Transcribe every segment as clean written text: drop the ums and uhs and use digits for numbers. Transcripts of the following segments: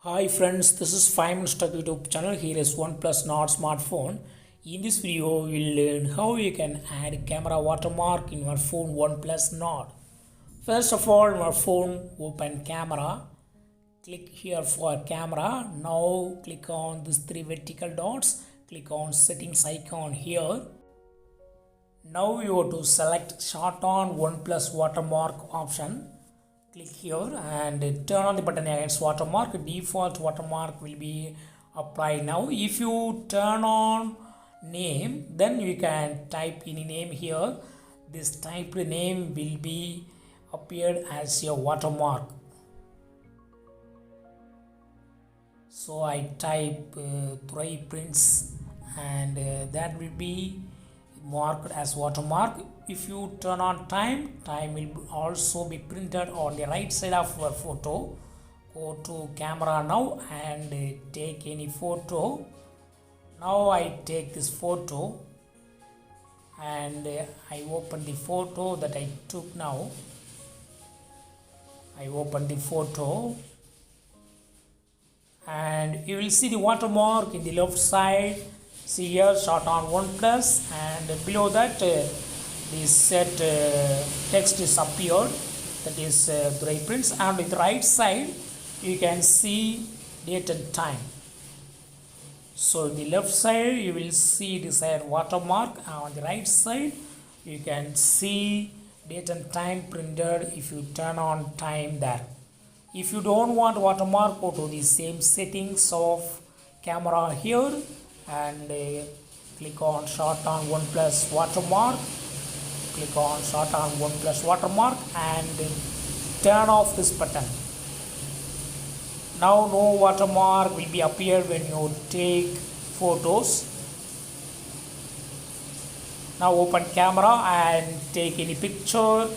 Hi friends, this is 5 Minutes Tech YouTube channel. Here is Oneplus Nord smartphone. In this video, we'll learn how you can add camera watermark in your phone Oneplus Nord. First of all, your phone, open camera. Click here for camera. Now click on these three vertical dots. Click on settings icon here. Now you have to select short on Oneplus watermark option. Click here and turn on the button against watermark. Default watermark will be applied now. If you turn on name, then you can type any name here. This typed name will be appeared as your watermark. So I type Three Prints and that will be marked as watermark. If you turn on time will also be printed on the right side of your photo. Go to camera now and take any photo. Now I take this photo and I open the photo that I took now. I open the photo and you will see the watermark in the left side. See here, short on Oneplus, and below that the set text is appeared, that is Three Prints, and with the right side you can see date and time. So the left side you will see desired watermark, and on the right side you can see date and time printed if you turn on time there. If you don't want watermark, go to the same settings of camera here and click on short on Oneplus watermark. Click on short on Oneplus watermark and turn off this button. Now no watermark will be appeared when you take photos. Now open camera and take any picture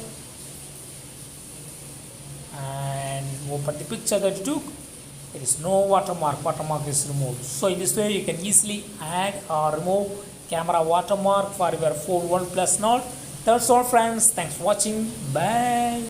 and open the picture that you took. There is no watermark is removed. So in this way you can easily add or remove camera watermark for your phone Oneplus Nord. That's all friends, thanks for watching, bye.